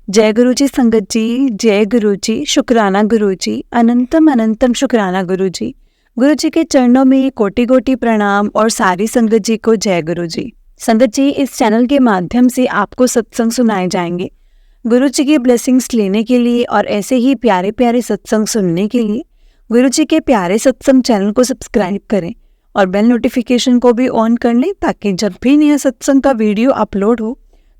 जय गुरु जी संगत जी, जय गुरु जी, शुक्राना गुरु जी, अनंतम अनंतम शुक्राना गुरु जी। गुरु जी के चरणों में कोटि कोटि प्रणाम और सारी संगत जी को जय गुरु जी। संगत जी, इस चैनल के माध्यम से आपको सत्संग सुनाए जाएंगे। गुरु जी की ब्लेसिंग्स लेने के लिए और ऐसे ही प्यारे प्यारे सत्संग सुनने के लिए गुरु जी के प्यारे सत्संग चैनल को सब्सक्राइब करें और बेल नोटिफिकेशन को भी ऑन कर लें, ताकि जब भी नया सत्संग का वीडियो अपलोड हो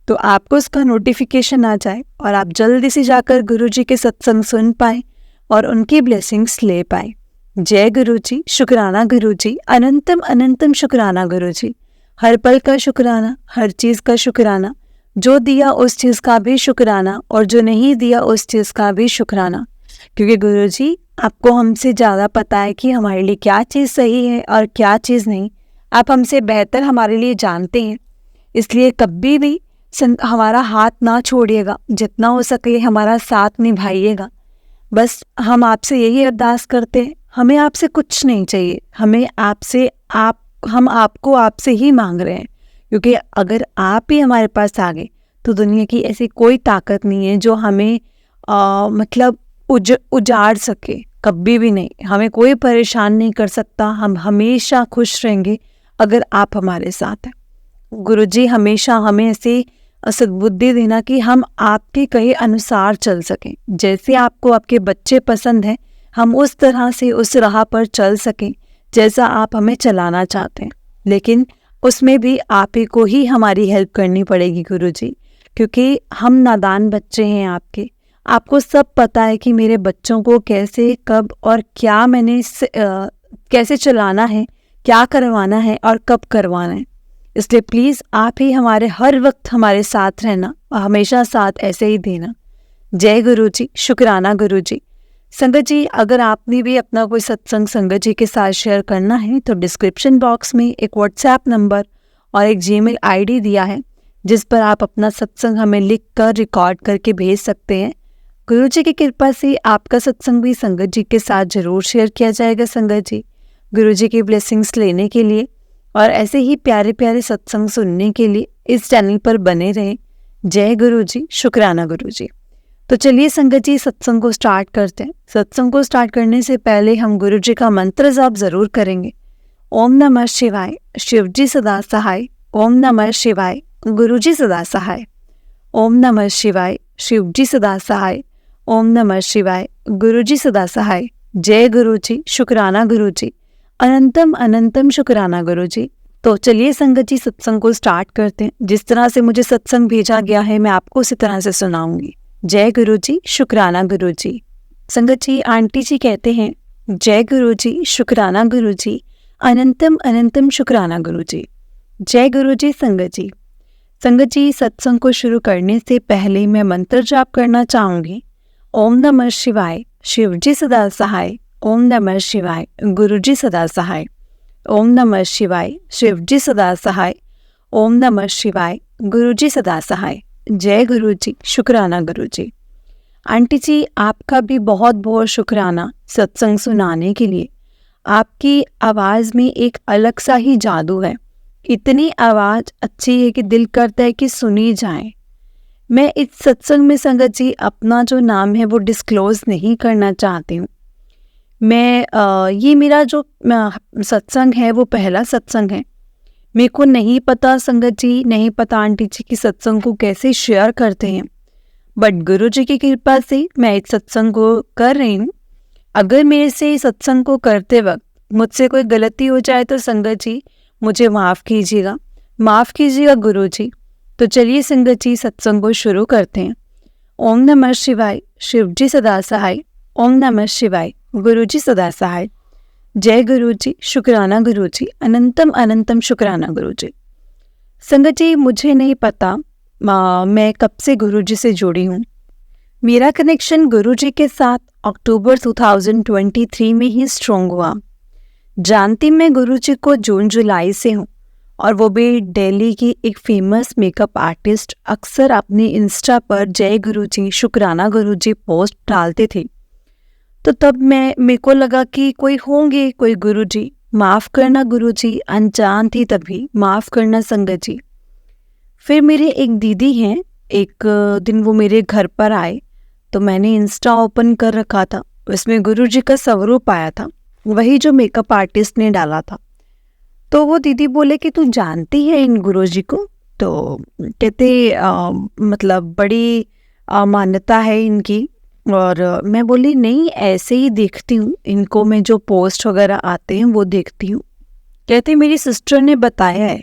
तो आपको उसका नोटिफिकेशन आ जाए और आप जल्दी से जाकर गुरु जी के सत्संग सुन पाए और उनकी ब्लेसिंग्स ले पाए। जय गुरु जी, शुक्राना गुरु जी, अनंतम अनंतम शुक्राना गुरु जी। हर पल का शुक्राना, हर चीज़ का शुक्राना, जो दिया उस चीज़ का भी शुक्राना और जो नहीं दिया उस चीज़ का भी शुक्राना। क्योंकि गुरु जी, आपको हमसे ज़्यादा पता है कि हमारे लिए क्या चीज़ सही है और क्या चीज़ नहीं। आप हमसे बेहतर हमारे लिए जानते हैं, इसलिए कभी भी हमारा हाथ ना छोड़िएगा, जितना हो सके हमारा साथ निभाइएगा। बस हम आपसे यही अरदास करते हैं, हमें आपसे कुछ नहीं चाहिए, हमें आपसे हम आपको आपसे ही मांग रहे हैं। क्योंकि अगर आप ही हमारे पास आ गए तो दुनिया की ऐसी कोई ताकत नहीं है जो हमें मतलब उजाड़ सके। कभी भी नहीं, हमें कोई परेशान नहीं कर सकता। हम हमेशा खुश रहेंगे अगर आप हमारे साथ हैं। गुरु जी, हमेशा हमें ऐसी सद्बुद्धि देना कि हम आपके कहे अनुसार चल सकें। जैसे आपको आपके बच्चे पसंद हैं, हम उस तरह से उस राह पर चल सकें जैसा आप हमें चलाना चाहते हैं। लेकिन उसमें भी आप ही को ही हमारी हेल्प करनी पड़ेगी गुरु जी, क्योंकि हम नादान बच्चे हैं आपके। आपको सब पता है कि मेरे बच्चों को कैसे, कब और क्या कैसे चलाना है, क्या करवाना है और कब करवाना है। इसलिए प्लीज़ आप ही हमारे हर वक्त हमारे साथ रहना और हमेशा साथ ऐसे ही देना। जय गुरु जी, शुक्राना गुरु जी। संगत जी, अगर आपने भी अपना कोई सत्संग संगत जी के साथ शेयर करना है तो डिस्क्रिप्शन बॉक्स में एक व्हाट्सएप नंबर और एक जीमेल आईडी दिया है, जिस पर आप अपना सत्संग हमें लिख कर रिकॉर्ड करके भेज सकते हैं। गुरु जी की कृपा से आपका सत्संग भी संगत जी के साथ जरूर शेयर किया जाएगा। संगत जी, गुरु जी की ब्लेसिंग्स लेने के लिए और ऐसे ही प्यारे प्यारे सत्संग सुनने के लिए इस चैनल पर बने रहें। जय गुरु जी, शुक्राना गुरु जी। तो चलिए संगत जी, सत्संग को स्टार्ट करते हैं। सत्संग को स्टार्ट करने से पहले हम गुरु जी का मंत्र जाप जरूर करेंगे। ओम नमः शिवाय, शिव जी सदा सहाय। ओम नमः शिवाय, गुरु जी सदा सहाय। ओम नमः शिवाय, शिव जी सदा सहाय। ओम नमः शिवाय, गुरु जी सदा सहाय। जय गुरु जी, शुक्राना गुरु जी, अनंतम अनंतम शुक्राना गुरु जी। तो चलिए संगत जी, सत्संग को स्टार्ट करते हैं। जिस तरह से मुझे सत्संग भेजा गया है मैं आपको उसी तरह से सुनाऊंगी। जय गुरु जी, शुक्राना गुरु जी। संगत जी, आंटी जी कहते हैं, जय गुरु जी, शुक्राना गुरु जी, अनंतम अनंतम शुक्राना गुरु जी। जय गुरु जी संगत जी। संगत जी, सत्संग को शुरू करने से पहले मैं मंत्र जाप करना चाहूंगी। ओम नमः शिवाय, शिव जी सदा सहाय। ओम नमः शिवाय, गुरु जी सदा सहाय। ओम नमः शिवाय, शिव जी सदा सहाय। ओम नमः शिवाय, गुरु जी सदा सहाय। जय गुरु जी, शुक्राना गुरु जी। आंटी जी, आपका भी बहुत बहुत शुक्राना सत्संग सुनाने के लिए। आपकी आवाज़ में एक अलग सा ही जादू है। इतनी आवाज़ अच्छी है कि दिल करता है कि सुनी जाए। मैं इस सत्संग में संगत जी अपना जो नाम है वो डिस्क्लोज नहीं करना चाहती हूँ। ये मेरा जो सत्संग है वो पहला सत्संग है। मेरे को नहीं पता संगत जी, नहीं पता आंटी जी कि सत्संग को कैसे शेयर करते हैं, बट गुरु जी की कृपा से मैं इस सत्संग को कर रही हूँ। अगर मेरे से सत्संग को करते वक्त मुझसे कोई गलती हो जाए तो संगत जी मुझे माफ़ कीजिएगा, माफ़ कीजिएगा गुरु जी। तो चलिए संगत जी, सत्संग को शुरू करते हैं। ओम नमः शिवाय, शिव जी सदा सहाय। ओम नमः शिवाय, गुरु जी सदा सहाय। जय गुरु जी, शुक्राना गुरु जी, अनंतम अनंतम शुक्राना गुरु जी। संगत जी, मुझे नहीं पता मैं कब से गुरु जी से जुड़ी हूँ। मेरा कनेक्शन गुरु जी के साथ अक्टूबर 2023 में ही स्ट्रॉन्ग हुआ। जानती मैं गुरु जी को जून जुलाई से हूँ, और वो भी दिल्ली की एक फेमस मेकअप आर्टिस्ट अक्सर अपने इंस्टा पर जय गुरु जी, शुक्राना गुरु जी पोस्ट डालते थे। तो तब मेरे को लगा कि कोई होंगे, कोई गुरु जी। माफ़ करना गुरु जी, अनजान थी तभी, माफ़ करना संगत जी। फिर मेरे एक दीदी हैं, एक दिन वो मेरे घर पर आए, तो मैंने इंस्टा ओपन कर रखा था, उसमें गुरुजी का स्वरूप आया था, वही जो मेकअप आर्टिस्ट ने डाला था। तो वो दीदी बोले कि तू जानती है इन गुरुजी को? तो कहते मतलब बड़ी मान्यता है इनकी। और मैं बोली नहीं, ऐसे ही देखती हूँ इनको, मैं जो पोस्ट वगैरह आते हैं वो देखती हूँ। कहते मेरी सिस्टर ने बताया है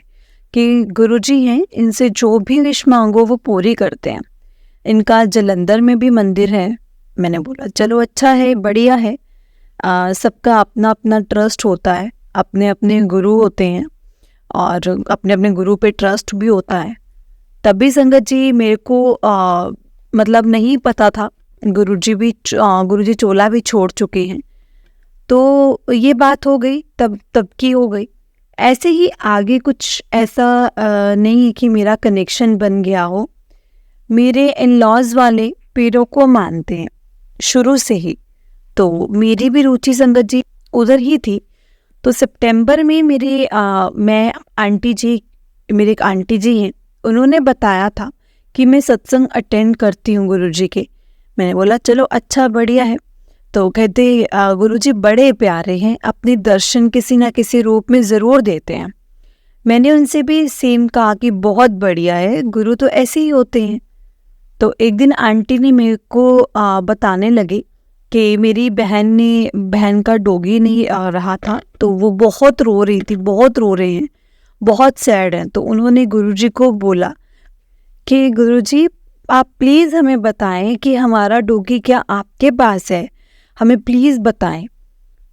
कि गुरुजी हैं, इनसे जो भी विश मांगो वो पूरी करते हैं, इनका जलंधर में भी मंदिर है। मैंने बोला चलो अच्छा है, बढ़िया है। सबका अपना अपना ट्रस्ट होता है, अपने अपने गुरु होते हैं और अपने अपने गुरु पे ट्रस्ट भी होता है। तभी संगत जी मेरे को मतलब नहीं पता था, गुरुजी चोला भी छोड़ चुके हैं। तो ये बात हो गई, तब की हो गई। ऐसे ही आगे कुछ ऐसा नहीं है कि मेरा कनेक्शन बन गया हो। मेरे इन लॉज वाले पीरों को मानते हैं शुरू से ही, तो मेरी भी रुचि संगत जी उधर ही थी। तो सितंबर में मेरे मेरे एक आंटी जी हैं, उन्होंने बताया था कि मैं सत्संग अटेंड करती हूँ गुरुजी के। मैंने बोला चलो अच्छा, बढ़िया है। तो कहते गुरुजी बड़े प्यारे हैं, अपने दर्शन किसी ना किसी रूप में ज़रूर देते हैं। मैंने उनसे भी सेम कहा कि बहुत बढ़िया है, गुरु तो ऐसे ही होते हैं। तो एक दिन आंटी ने मेरे को बताने लगे कि मेरी बहन का डॉगी नहीं आ रहा था, तो वो बहुत रो रही थी, बहुत रो रहे हैं, बहुत सैड हैं। तो उन्होंने गुरुजी को बोला कि गुरुजी आप प्लीज़ हमें बताएं कि हमारा डॉगी क्या आपके पास है, हमें प्लीज़ बताएं।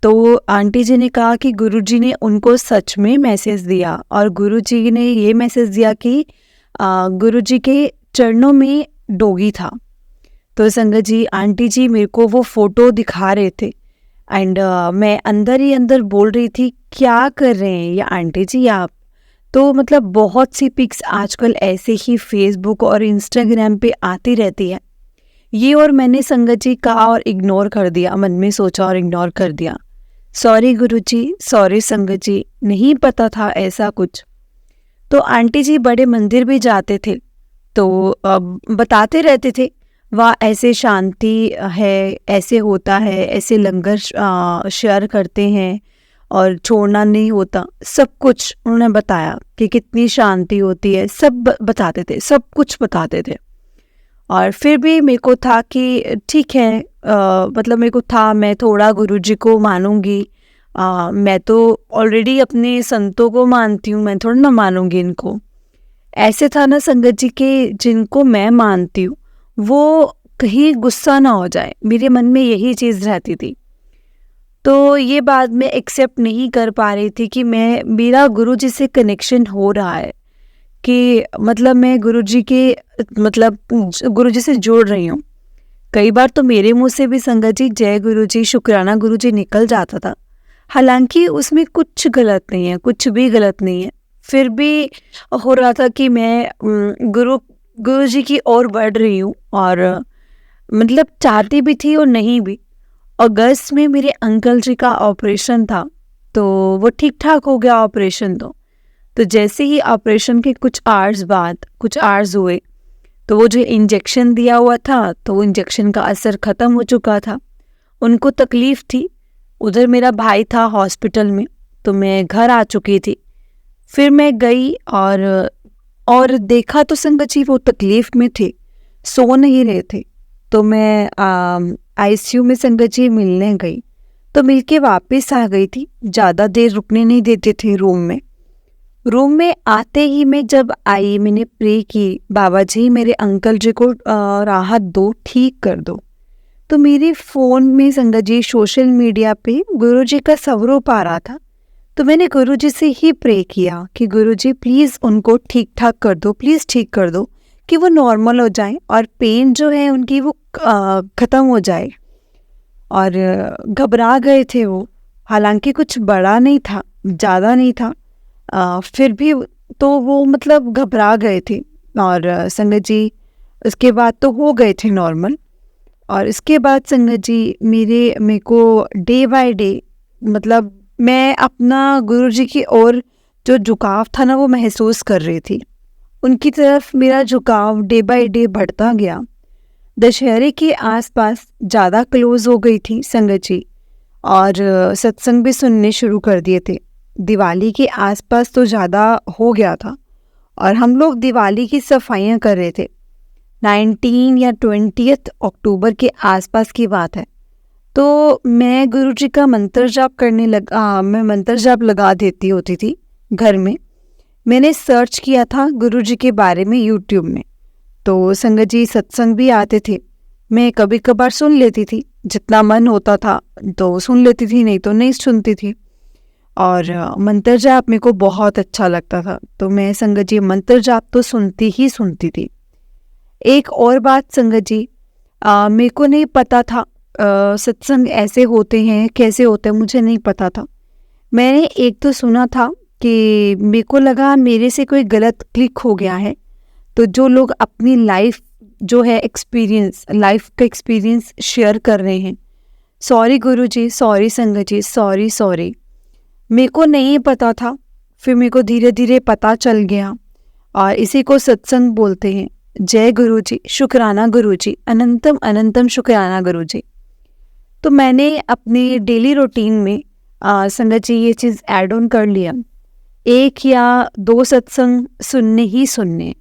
तो आंटी जी ने कहा कि गुरुजी ने उनको सच में मैसेज दिया, और गुरुजी ने ये मैसेज दिया कि गुरुजी के चरणों में डॉगी था। तो संगत जी आंटी जी मेरे को वो फ़ोटो दिखा रहे थे, एंड मैं अंदर ही अंदर बोल रही थी क्या कर रहे हैं ये आंटी जी आप। तो मतलब बहुत सी पिक्स आजकल ऐसे ही फेसबुक और इंस्टाग्राम पे आती रहती है। ये और मैंने संगत जी कहा और इग्नोर कर दिया, मन में सोचा और इग्नोर कर दिया। सॉरी गुरुजी, सॉरी संगत जी, नहीं पता था ऐसा कुछ। तो आंटी जी बड़े मंदिर भी जाते थे, तो बताते रहते थे वहाँ ऐसे शांति है, ऐसे होता है, ऐसे लंगर शेयर करते हैं और छोड़ना नहीं होता। सब कुछ उन्होंने बताया कि कितनी शांति होती है, सब बताते थे, सब कुछ बताते थे। और फिर भी मेरे को था कि ठीक है, मतलब मेरे को था मैं थोड़ा गुरुजी को मानूंगी। मैं तो ऑलरेडी अपने संतों को मानती हूँ, मैं थोड़ा ना मानूंगी इनको। ऐसे था ना संगत जी के जिनको मैं मानती हूँ वो कहीं गुस्सा ना हो जाए, मेरे मन में यही चीज़ रहती थी। तो ये बात मैं एक्सेप्ट नहीं कर पा रही थी कि मेरा गुरुजी से कनेक्शन हो रहा है, कि मतलब मैं गुरुजी से जुड़ रही हूँ। कई बार तो मेरे मुंह से भी संगत जी जय गुरुजी, शुक्राना गुरुजी निकल जाता था, हालांकि उसमें कुछ गलत नहीं है, कुछ भी गलत नहीं है। फिर भी हो रहा था कि मैं गुरुजी की ओर बढ़ रही हूँ, और मतलब चाहती भी थी और नहीं भी। अगस्त में मेरे अंकल जी का ऑपरेशन था, तो वो ठीक ठाक हो गया ऑपरेशन। तो जैसे ही ऑपरेशन के कुछ आवर्स हुए, तो वो जो इंजेक्शन दिया हुआ था, तो वो इंजेक्शन का असर ख़त्म हो चुका था। उनको तकलीफ़ थी, उधर मेरा भाई था हॉस्पिटल में, तो मैं घर आ चुकी थी। फिर मैं गई और देखा तो संगत जी वो तकलीफ़ में थे, सो नहीं रहे थे। तो मैं आईसीयू में संगत जी मिलने गई, तो मिलके वापस आ गई थी। ज़्यादा देर रुकने नहीं देते थे रूम में आते ही मैं जब आई, मैंने प्रे की, बाबा जी मेरे अंकल जी को राहत दो, ठीक कर दो। तो मेरे फ़ोन में संगत जी सोशल मीडिया पे गुरुजी का स्वरूप आ रहा था। तो मैंने गुरुजी से ही प्रे किया कि गुरुजी प्लीज़ उनको ठीक ठाक कर दो, प्लीज़ ठीक कर दो, कि वो नॉर्मल हो जाए और पेन जो है उनकी वो ख़त्म हो जाए। और घबरा गए थे वो, हालांकि कुछ बड़ा नहीं था, ज़्यादा नहीं था, फिर भी तो वो मतलब घबरा गए थे। और संगत जी उसके बाद तो हो गए थे नॉर्मल। और इसके बाद संगत जी मेरे को डे बाय डे मतलब मैं अपना गुरुजी की ओर जो झुकाव था ना वो महसूस कर रही थी। उनकी तरफ मेरा झुकाव डे बाय डे बढ़ता गया। दशहरे के आसपास ज़्यादा क्लोज हो गई थी संगत जी, और सत्संग भी सुनने शुरू कर दिए थे। दिवाली के आसपास तो ज़्यादा हो गया था, और हम लोग दिवाली की सफाइयाँ कर रहे थे। 19 या 20 अक्टूबर के आसपास की बात है। तो मैं गुरुजी का मंत्र जाप करने लगा। मैं मंत्र जाप लगा देती होती थी घर में। मैंने सर्च किया था गुरुजी के बारे में यूट्यूब में। तो संगत जी सत्संग भी आते थे, मैं कभी कभार सुन लेती थी, जितना मन होता था तो सुन लेती थी, नहीं तो नहीं सुनती थी। और मंत्र जाप मेरे को बहुत अच्छा लगता था, तो मैं संगत जी मंत्र जाप तो सुनती ही सुनती थी। एक और बात संगत जी, मेरे को नहीं पता था सत्संग ऐसे होते हैं, कैसे होते हैं, मुझे नहीं पता था। मैंने एक तो सुना था कि मेरे को लगा मेरे से कोई गलत क्लिक हो गया है। तो जो लोग अपनी लाइफ जो है एक्सपीरियंस, लाइफ का एक्सपीरियंस शेयर कर रहे हैं, सॉरी गुरुजी, सॉरी संगत जी, सॉरी। मेरे को नहीं पता था, फिर मेरे को धीरे धीरे पता चल गया, और इसी को सत्संग बोलते हैं। जय गुरुजी, शुक्राना गुरुजी, अनंतम अनंतम शुक्राना गुरुजी। तो मैंने अपने डेली रूटीन में संगत जी ये चीज़ ऐड ऑन कर लिया, 1 या 2 सत्संग सुनने ही सुनने।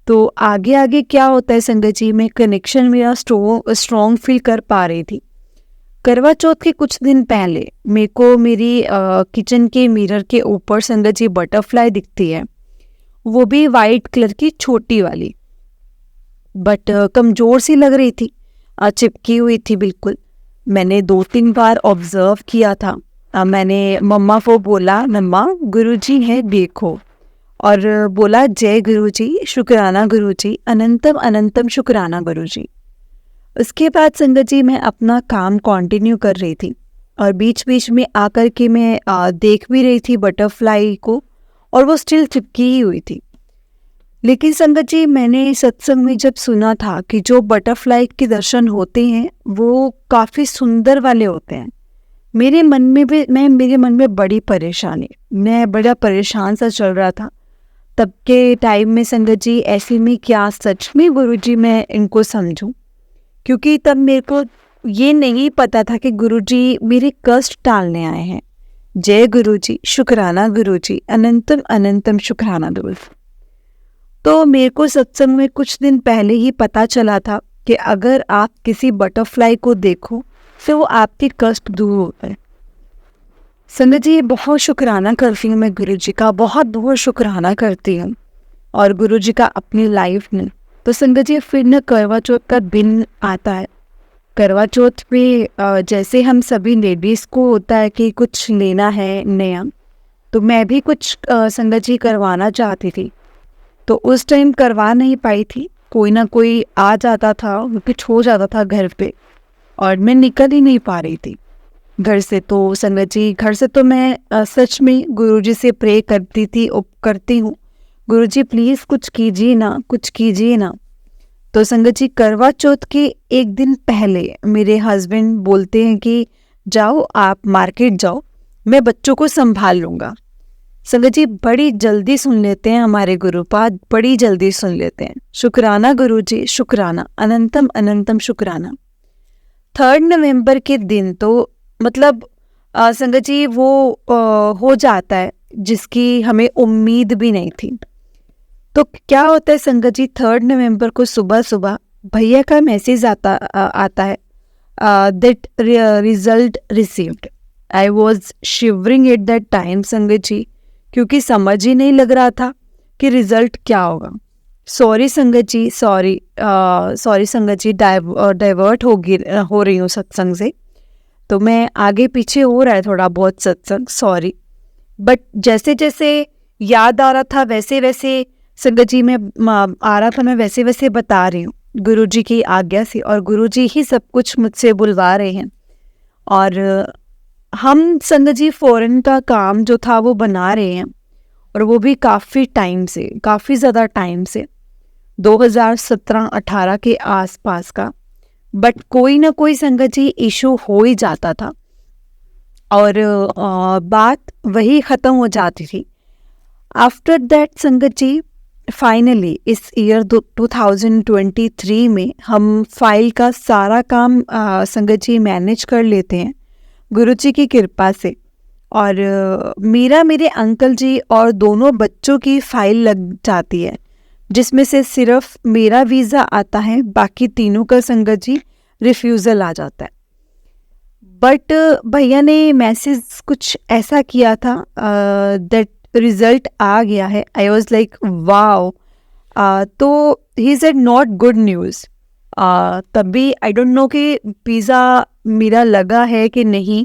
तो आगे आगे क्या होता है संगत जी, मैं कनेक्शन मेरा स्ट्रॉन्ग फील कर पा रही थी। करवा चौथ के कुछ दिन पहले मेरे को मेरी किचन के मिरर के ऊपर संगत जी बटरफ्लाई दिखती है, वो भी वाइट कलर की छोटी वाली, बट कमज़ोर सी लग रही थी, चिपकी हुई थी बिल्कुल। मैंने 2-3 बार ऑब्जर्व किया था। मैंने मम्मा को बोला, मम्मा गुरुजी है देखो, और बोला जय गुरुजी, शुक्राना गुरुजी, अनंतम अनंतम शुक्राना गुरुजी। उसके बाद संगत जी मैं अपना काम कंटिन्यू कर रही थी, और बीच बीच में आकर के मैं देख भी रही थी बटरफ्लाई को, और वो स्टिल चिपकी ही हुई थी। लेकिन संगत जी मैंने सत्संग में जब सुना था कि जो बटरफ्लाई के दर्शन होते हैं वो काफ़ी सुंदर वाले होते हैं, मेरे मन में बड़ी परेशानी, मैं बड़ा परेशान सा चल रहा था तब के टाइम में संगत जी। ऐसे में क्या सच में गुरुजी मैं इनको समझूं, क्योंकि तब मेरे को ये नहीं पता था कि गुरुजी मेरे कष्ट टालने आए हैं। जय गुरुजी, शुक्राना गुरुजी, अनंतम अनंतम शुक्राना गुरुजी। तो मेरे को सत्संग में कुछ दिन पहले ही पता चला था कि अगर आप किसी बटरफ्लाई को देखो तो वो आपके कष्ट दूर होते हैं। संगत जी बहुत शुक्राना करती हूँ मैं गुरुजी का, बहुत बहुत शुक्राना करती हूँ, और गुरुजी का अपनी लाइफ में। तो संगत जी फिर न करवा चौथ का दिन आता है। करवा चौथ पे जैसे हम सभी लेडीज़ को होता है कि कुछ लेना है नया, तो मैं भी कुछ संगत जी करवाना चाहती थी। तो उस टाइम करवा नहीं पाई थी, कोई ना कोई आ जाता था, कुछ हो जाता था घर पे, और मैं निकल ही नहीं पा रही थी घर से। तो संगत जी घर से तो मैं सच में गुरुजी से प्रे करती थी, करती हूँ, गुरुजी प्लीज़ कुछ कीजिए ना, कुछ कीजिए ना। तो संगत जी करवा चौथ के एक दिन पहले मेरे हस्बैंड बोलते हैं कि जाओ आप मार्केट जाओ, मैं बच्चों को संभाल लूँगा। संगत जी बड़ी जल्दी सुन लेते हैं हमारे गुरुपाद, बड़ी जल्दी सुन लेते हैं। शुक्राना गुरुजी, शुक्राना, अनंतम अनंतम शुक्राना। 3 नवंबर के दिन तो मतलब संगत जी वो हो जाता है जिसकी हमें उम्मीद भी नहीं थी। तो क्या होता है संगत जी, 3 नवंबर को सुबह सुबह भैया का मैसेज आता है, that result received. I was shivering at that time संगत जी, क्योंकि समझ ही नहीं लग रहा था कि रिजल्ट क्या होगा। सॉरी संगत जी, सॉरी संगत जी, डाइवर्ट हो रही हूँ सत्संग से, तो मैं आगे पीछे हो रहा है थोड़ा बहुत सत्संग, सॉरी। बट जैसे जैसे याद आ रहा था वैसे वैसे संगत जी में आ रहा था, मैं वैसे वैसे बता रही हूँ गुरुजी की आज्ञा से, और गुरुजी ही सब कुछ मुझसे बुलवा रहे हैं। और हम संगत जी फॉरेन का काम जो था वो बना रहे हैं, और वो भी काफ़ी टाइम से, काफ़ी ज़्यादा टाइम से, 2017-18 के आसपास का। बट कोई ना कोई संगत जी इशू हो ही जाता था, और बात वही ख़त्म हो जाती थी। आफ्टर दैट संगत जी फाइनली इस ईयर 2023 में हम फाइल का सारा काम संगत जी मैनेज कर लेते हैं गुरु जी की कृपा से। और मेरा मेरे अंकल जी और दोनों बच्चों की फाइल लग जाती है, जिसमें से सिर्फ मेरा वीज़ा आता है, बाकी तीनों का संगत जी रिफ्यूज़ल आ जाता है। बट भैया ने मैसेज कुछ ऐसा किया था दैट रिजल्ट आ गया है। I was like wow. तो he said not good news. तभी आई डोंट नो कि पिज़्ज़ा मेरा लगा है कि नहीं,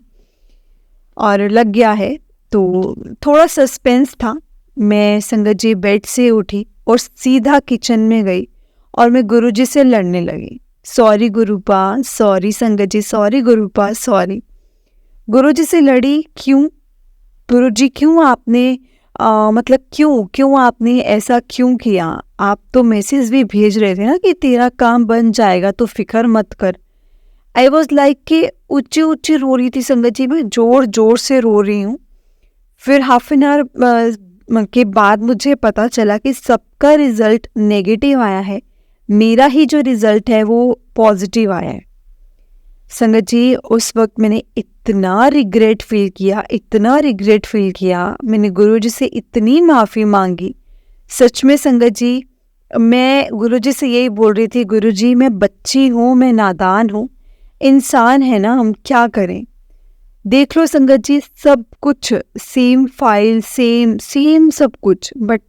और लग गया है तो थोड़ा सस्पेंस था। मैं संगत जी बेड से उठी और सीधा किचन में गई और मैं गुरुजी से लड़ने लगी। सॉरी गुरुपा, सॉरी संगत जी, सॉरी गुरुपा, सॉरी। गुरुजी से लड़ी। क्यों गुरुजी, क्यों आपने मतलब क्यों आपने ऐसा क्यों किया? आप तो मैसेज भी भेज रहे थे ना कि तेरा काम बन जाएगा, तो फिक्र मत कर। आई वॉज लाइक कि ऊंची ऊंची रो रही थी संगत जी, मैं जोर जोर से रो रही हूँ। फिर हाफ एन आवर के बाद मुझे पता चला कि सबका रिजल्ट नेगेटिव आया है, मेरा ही जो रिजल्ट है वो पॉजिटिव आया है। संगत जी उस वक्त मैंने इतना रिग्रेट फील किया, मैंने गुरुजी से इतनी माफ़ी मांगी। सच में संगत जी, मैं गुरुजी से यही बोल रही थी, गुरुजी मैं बच्ची हूँ, मैं नादान हूँ, इंसान है ना, हम क्या करें। देख लो संगत जी, सब कुछ सेम फाइल, सेम सब कुछ, बट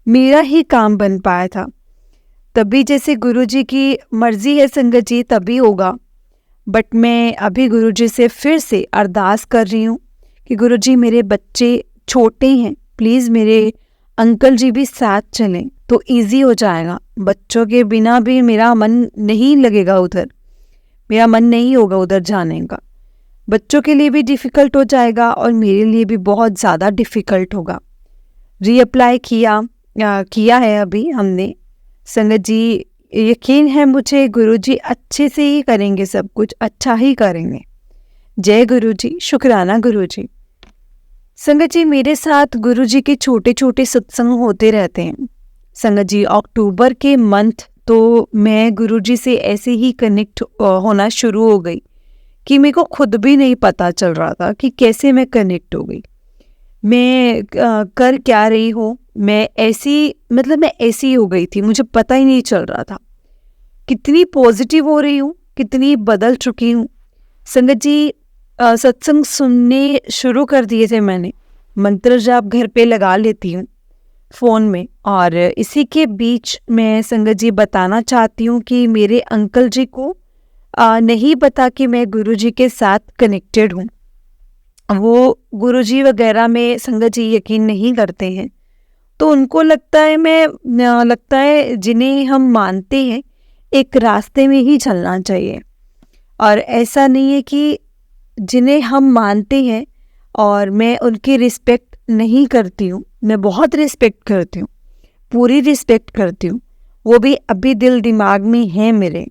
मेरा ही काम बन पाया था। तभी जैसे गुरुजी की मर्जी है संगत जी, तभी होगा। बट मैं अभी गुरुजी से फिर से अरदास कर रही हूँ कि गुरुजी मेरे बच्चे छोटे हैं, प्लीज़ मेरे अंकल जी भी साथ चलें तो इजी हो जाएगा। बच्चों के बिना भी मेरा मन नहीं लगेगा उधर, मेरा मन नहीं होगा उधर जाने का। बच्चों के लिए भी डिफ़िकल्ट हो जाएगा और मेरे लिए भी बहुत ज़्यादा डिफ़िकल्ट होगा। रीअप्लाई किया है अभी हमने। संगत जी यकीन है मुझे, गुरुजी अच्छे से ही करेंगे, सब कुछ अच्छा ही करेंगे। जय गुरुजी, शुक्राना गुरुजी। संगत जी मेरे साथ गुरुजी के छोटे छोटे सत्संग होते रहते हैं। संगत जी अक्टूबर के मंथ तो मैं गुरुजी से ऐसे ही कनेक्ट होना शुरू हो गई कि मेरे को खुद भी नहीं पता चल रहा था कि कैसे मैं कनेक्ट हो गई। मैं कर क्या रही हूँ, मैं ऐसी हो गई थी, मुझे पता ही नहीं चल रहा था। कितनी पॉजिटिव हो रही हूँ, कितनी बदल चुकी हूँ। संगत जी सत्संग सुनने शुरू कर दिए थे मैंने, मंत्र जाप घर पे लगा लेती हूँ फ़ोन में। और इसी के बीच मैं संगत जी बताना चाहती हूँ कि मेरे अंकल जी को नहीं पता कि मैं गुरुजी के साथ कनेक्टेड हूँ। वो गुरुजी वगैरह में संगत जी यकीन नहीं करते हैं, तो उनको लगता है जिन्हें हम मानते हैं एक रास्ते में ही चलना चाहिए। और ऐसा नहीं है कि जिन्हें हम मानते हैं और मैं उनकी रिस्पेक्ट नहीं करती हूँ, मैं बहुत रिस्पेक्ट करती हूँ, पूरी रिस्पेक्ट करती हूँ, वो भी अभी दिल दिमाग में है मेरे।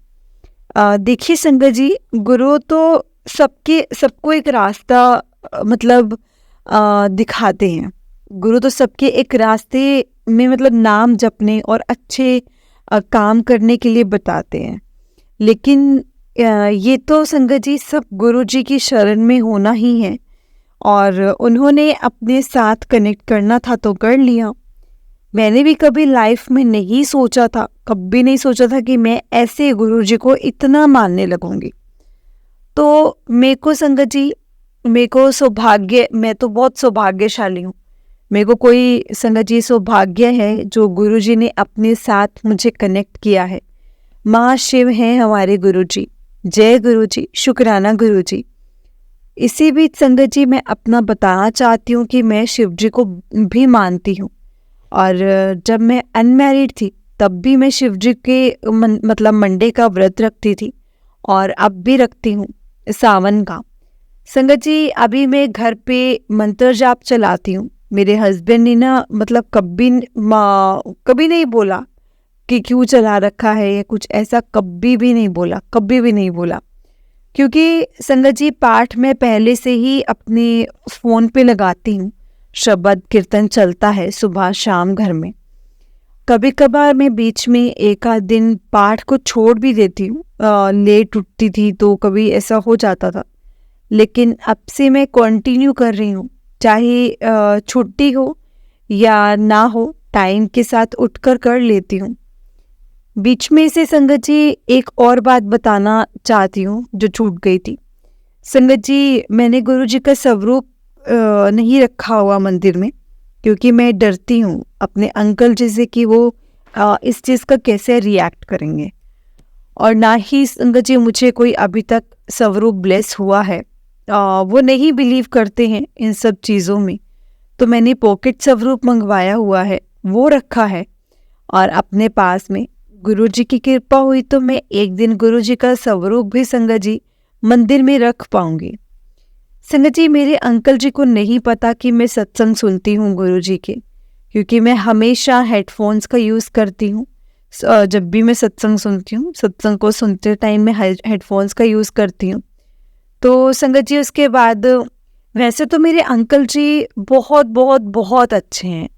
देखिए संगत जी, गुरु तो सबको एक रास्ता दिखाते हैं। गुरु तो सबके एक रास्ते में नाम जपने और अच्छे काम करने के लिए बताते हैं। लेकिन ये तो संगत जी सब गुरु जी की शरण में होना ही है, और उन्होंने अपने साथ कनेक्ट करना था तो कर लिया। मैंने भी कभी लाइफ में कभी नहीं सोचा था कि मैं ऐसे गुरु जी को इतना मानने लगूंगी। तो मेरे को संगत जी, मैं तो बहुत सौभाग्यशाली हूँ। मेरे को कोई संगत जी सौभाग्य है जो गुरु जी ने अपने साथ मुझे कनेक्ट किया है। माँ शिव हैं हमारे गुरु जी। जय गुरु जी, शुक्राना गुरु जी। इसी बीच संगत जी मैं अपना बताना चाहती हूँ कि मैं शिव जी को भी मानती हूँ, और जब मैं अनमैरिड थी तब भी मैं शिव जी के मंडे का व्रत रखती थी, और अब भी रखती हूँ सावन का। संगत जी अभी मैं घर पे मंत्र जाप चलाती हूँ। मेरे हस्बैंड ने ना कभी नहीं बोला कि क्यों चला रखा है या कुछ ऐसा, कभी भी नहीं बोला। क्योंकि संगत जी पाठ में पहले से ही अपने फ़ोन पे लगाती हूँ, शब्द कीर्तन चलता है सुबह शाम घर में। कभी कभार मैं बीच में एक आध दिन पाठ को छोड़ भी देती हूँ, लेट उठती थी तो कभी ऐसा हो जाता था। लेकिन अब से मैं कंटिन्यू कर रही हूँ, चाहे छुट्टी हो या ना हो, टाइम के साथ उठकर कर लेती हूँ। बीच में से संगत जी एक और बात बताना चाहती हूँ जो छूट गई थी। संगत जी, मैंने गुरु जी का स्वरूप नहीं रखा हुआ मंदिर में, क्योंकि मैं डरती हूँ अपने अंकल जी से कि वो इस चीज़ का कैसे रिएक्ट करेंगे। और ना ही संगत जी मुझे कोई अभी तक स्वरूप ब्लेस हुआ है, वो नहीं बिलीव करते हैं इन सब चीज़ों में। तो मैंने पॉकेट स्वरूप मंगवाया हुआ है, वो रखा है। और अपने पास में गुरुजी की कृपा हुई तो मैं एक दिन गुरुजी का स्वरूप भी संगत जी मंदिर में रख पाऊंगी। संगत जी, मेरे अंकल जी को नहीं पता कि मैं सत्संग सुनती हूँ गुरुजी के, क्योंकि मैं हमेशा हेडफोन्स का यूज़ करती हूँ। जब भी मैं सत्संग सुनती हूँ, सत्संग को सुनते टाइम मैं हेडफोन्स का यूज़ करती हूँ। तो संगत जी उसके बाद वैसे तो मेरे अंकल जी बहुत बहुत बहुत अच्छे हैं।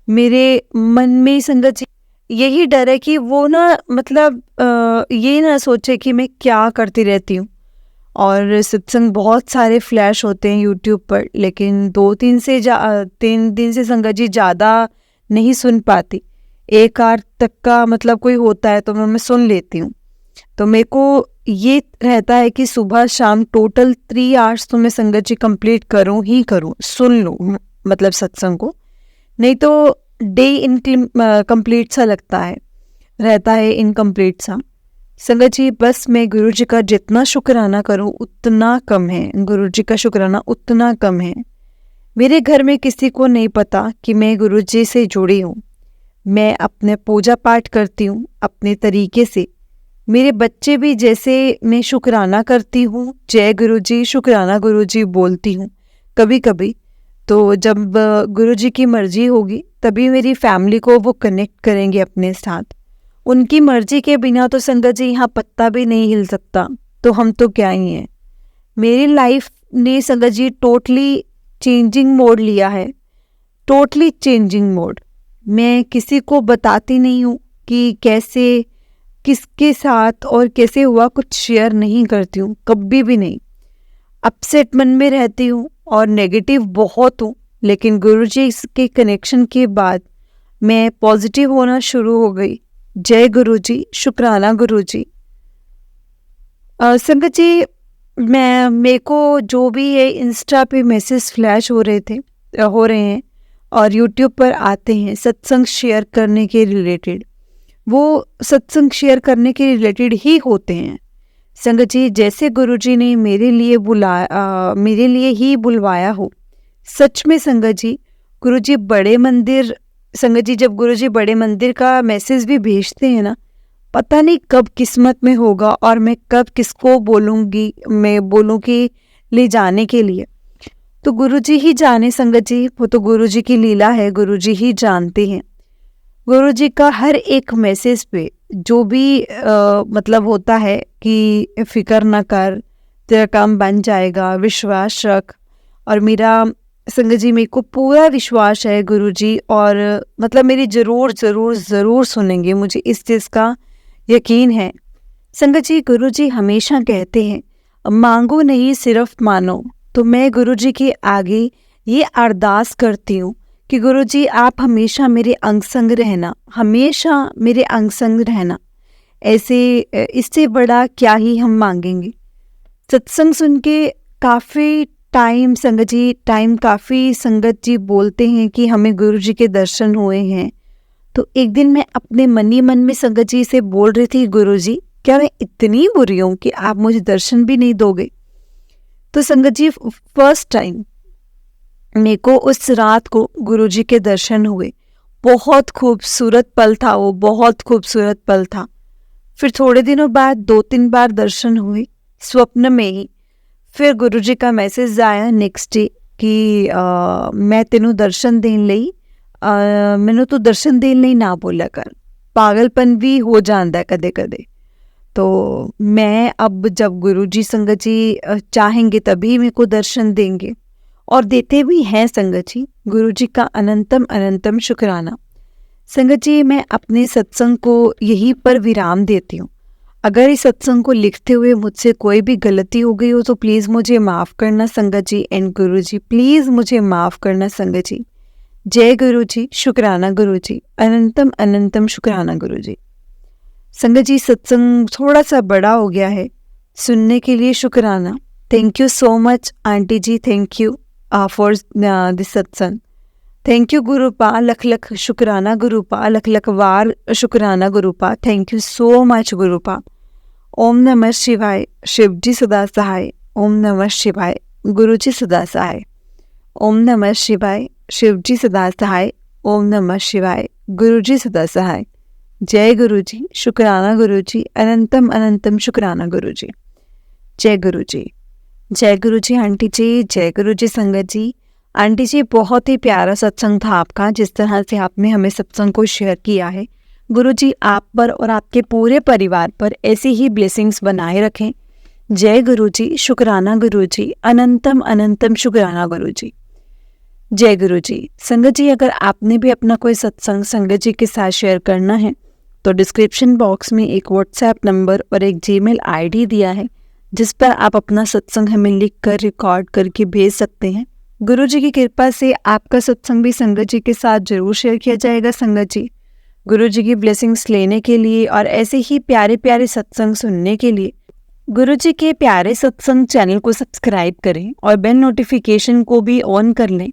मेरे मन में संगत जी यही डर है कि वो ना मतलब ये ना सोचे कि मैं क्या करती रहती हूँ। और सत्संग बहुत सारे फ्लैश होते हैं यूट्यूब पर, लेकिन 3 दिन से संगत जी ज़्यादा नहीं सुन पाती। एक आर तक का मतलब कोई होता है तो मैं सुन लेती हूँ। तो मेरे को ये रहता है कि सुबह शाम टोटल 3 आवर्स तो मैं संगत जी कंप्लीट करूँ ही करूँ, सुन लूँ मतलब सत्संग को। नहीं तो डे इनकम्प्लीट सा लगता है, रहता है इनकम्प्लीट सा। संगत जी बस मैं गुरु जी का जितना शुक्राना करूं उतना कम है, गुरु जी का शुक्राना उतना कम है। मेरे घर में किसी को नहीं पता कि मैं गुरु जी से जुड़ी हूँ। मैं अपने पूजा पाठ करती हूँ अपने तरीके से। मेरे बच्चे भी जैसे मैं शुक्राना करती हूँ, जय गुरु जी, शुक्राना गुरु जी बोलती हूँ कभी कभी। तो जब गुरु जी की मर्जी होगी तभी मेरी फैमिली को वो कनेक्ट करेंगे अपने साथ। उनकी मर्जी के बिना तो संगत जी यहाँ पत्ता भी नहीं हिल सकता, तो हम तो क्या ही हैं। मेरी लाइफ ने संगत जी टोटली चेंजिंग मोड लिया है, टोटली चेंजिंग मोड। मैं किसी को बताती नहीं हूँ कि कैसे, किसके साथ और कैसे हुआ, कुछ शेयर नहीं करती हूँ, कभी भी नहीं। अपसेट मन में रहती हूँ और नेगेटिव बहुत हूँ, लेकिन गुरुजी के कनेक्शन के बाद मैं पॉजिटिव होना शुरू हो गई। जय गुरुजी, शुक्राना गुरुजी। संगत जी, मेरे को जो भी है इंस्टा पे मैसेज फ्लैश हो रहे हैं और यूट्यूब पर आते हैं सत्संग शेयर करने के रिलेटेड, वो सत्संग शेयर करने के रिलेटेड ही होते हैं। संगत जी जैसे गुरुजी ने मेरे लिए ही बुलवाया हो। सच में संगत जी, गुरुजी बड़े मंदिर, संगत जी जब गुरुजी बड़े मंदिर का मैसेज भी भेजते हैं ना, पता नहीं कब किस्मत में होगा और मैं कब किसको बोलूँगी ले जाने के लिए। तो गुरुजी ही जाने संगत जी, वो तो गुरुजी की लीला है, गुरुजी ही जानते हैं। गुरुजी का हर एक मैसेज पे जो भी मतलब होता है कि फिक्र ना कर, तेरा काम बन जाएगा, विश्वास रख। और मेरा संगत जी, मेरे को पूरा विश्वास है गुरुजी, और मतलब मेरी ज़रूर ज़रूर ज़रूर सुनेंगे, मुझे इस चीज़ का यकीन है। संगत जी गुरुजी हमेशा कहते हैं मांगो नहीं सिर्फ मानो। तो मैं गुरुजी के आगे ये अरदास करती हूँ कि गुरुजी आप हमेशा मेरे अंग संग रहना, हमेशा मेरे अंग संग रहना। ऐसे इससे बड़ा क्या ही हम मांगेंगे। सत्संग सुन के काफ़ी टाइम काफ़ी संगत जी बोलते हैं कि हमें गुरुजी के दर्शन हुए हैं। तो एक दिन मैं अपने मनी मन में संगत जी से बोल रही थी, गुरुजी क्या मैं इतनी बुरी हूँ कि आप मुझे दर्शन भी नहीं दोगे। तो संगत जी फर्स्ट टाइम मेरे को उस रात को गुरुजी के दर्शन हुए। बहुत खूबसूरत पल था वो, बहुत खूबसूरत पल था। फिर थोड़े दिनों बाद 2-3 बार दर्शन हुए स्वप्न में ही। फिर गुरुजी का मैसेज आया नेक्स्ट डे कि मैं तेनू दर्शन देन लई, मैनू तो दर्शन देन लई ना बोला कर, पागलपन भी हो जाता है कदे कदे। तो मैं अब जब गुरुजी संगत जी चाहेंगे तभी मेरे को दर्शन देंगे, और देते भी हैं संगत जी। गुरुजी का अनंतम अनंतम शुक्राना। संगत जी, मैं अपने सत्संग को यहीं पर विराम देती हूँ। अगर इस सत्संग को लिखते हुए मुझसे कोई भी गलती हो गई हो तो प्लीज़ मुझे माफ़ करना संगत जी एंड गुरु जी, प्लीज़ मुझे माफ़ करना संगत जी। जय गुरु जी, शुक्राना गुरु जी, अनंतम अनंतम शुक्राना गुरु जी। संगत जी, सत्संग थोड़ा सा बड़ा हो गया है, सुनने के लिए शुक्राना। Thank you so much aunty ji, thank you for this satsang. Thank you गुरुपा, लख लख शुक्राना गुरुपा, लख लख वार शुक्राना गुरुपा। थैंक यू सो मच गुरुपा। ओम नमः शिवाय, शिवजी सदा सहाय। ओम नमः शिवाय, गुरुजी सदा सहाय। ओम नमः शिवाय, शिवजी सदा सहाय। ओम नमः शिवाय, गुरुजी सदा सहाय। जय गुरु जी, शुक्राना गुरु जी, अनंतम अनंतम शुक्राना गुरु जी। जय गुरु जी, जय गुरु जी आंटी जी, जय गुरु जी संगत जी। आंटी जी, बहुत ही प्यारा सत्संग था आपका, जिस तरह से आपने हमें सत्संग को शेयर किया है। गुरु जी आप पर और आपके पूरे परिवार पर ऐसी ही ब्लेसिंग्स बनाए रखें। जय गुरु जी, शुक्राना गुरु जी, अनंतम अनंतम शुक्राना गुरु जी। जय गुरु जी। संगत जी, अगर आपने भी अपना कोई सत्संग संगत जी के साथ शेयर करना है तो डिस्क्रिप्शन बॉक्स में एक व्हाट्सएप नंबर और एक जीमेल आईडी दिया है, जिस पर आप अपना सत्संग हमें लिख कर रिकॉर्ड करके भेज सकते हैं। गुरु जी की कृपा से आपका सत्संग भी संगत जी के साथ जरूर शेयर किया जाएगा। संगत जी, गुरु जी की ब्लेसिंग्स लेने के लिए और ऐसे ही प्यारे प्यारे सत्संग सुनने के लिए गुरु जी के प्यारे सत्संग चैनल को सब्सक्राइब करें और बेल नोटिफिकेशन को भी ऑन कर लें,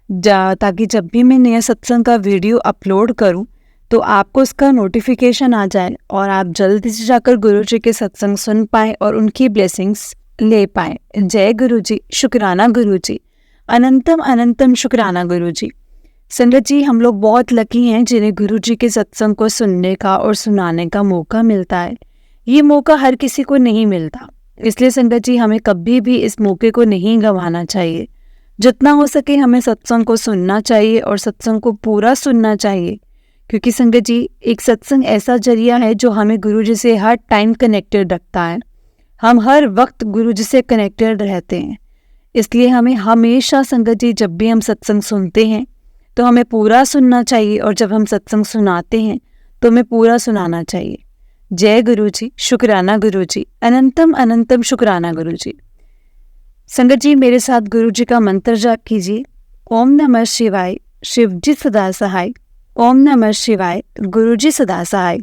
ताकि जब भी मैं नया सत्संग का वीडियो अपलोड करूं तो आपको उसका नोटिफिकेशन आ जाए और आप जल्दी से जाकर गुरु जी के सत्संग सुन पाएँ और उनकी ब्लेसिंग्स ले पाएँ। जय गुरु जी, शुक्राना गुरु जी, अनंतम अनंतम शुक्राना गुरु जी। संगत जी, हम लोग बहुत लकी हैं जिन्हें गुरु जी के सत्संग को सुनने का और सुनाने का मौका मिलता है। ये मौका हर किसी को नहीं मिलता, इसलिए संगत जी हमें कभी भी इस मौके को नहीं गंवाना चाहिए। जितना हो सके हमें सत्संग को सुनना चाहिए और सत्संग को पूरा सुनना चाहिए, क्योंकि संगत जी एक सत्संग ऐसा जरिया है जो हमें गुरु जी से हर टाइम कनेक्टेड रखता है। हम हर वक्त गुरु जी से कनेक्टेड रहते हैं, इसलिए हमें हमेशा संगत जी जब भी हम सत्संग सुनते हैं तो हमें पूरा सुनना चाहिए और जब हम सत्संग सुनाते हैं तो हमें पूरा सुनाना चाहिए। जय गुरु जी, शुक्राना गुरु जी, अनंतम अनंतम शुक्राना गुरु जी। संगत जी, मेरे साथ गुरु जी का मंत्र जाप कीजिए। ओम नमः शिवाय, शिवजी सदा सहाय। ओम नमः शिवाय, गुरुजी सदा सहाय।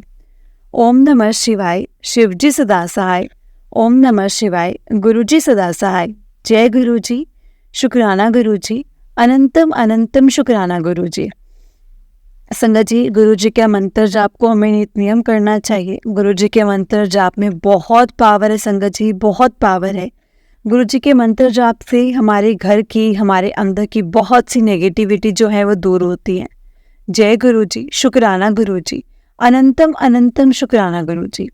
ओम नमः शिवाय, शिवजी सदा सहाय। ओम नमः शिवाय, गुरुजी सदा सहाय। जय गुरु जी, शुक्राना गुरु जी, अनंतम अनंतम शुक्राना गुरु जी। संगत जी, गुरु जी के मंत्र जाप को हमें नित नियम करना चाहिए। गुरु जी के मंत्र जाप में बहुत पावर है संगत जी, बहुत पावर है। गुरु जी के मंत्र जाप से हमारे घर की, हमारे अंदर की बहुत सी नेगेटिविटी जो है वो दूर होती है। जय गुरु जी, शुक्राना गुरु जी, अनंतम अनंतम शुक्राना गुरु जी।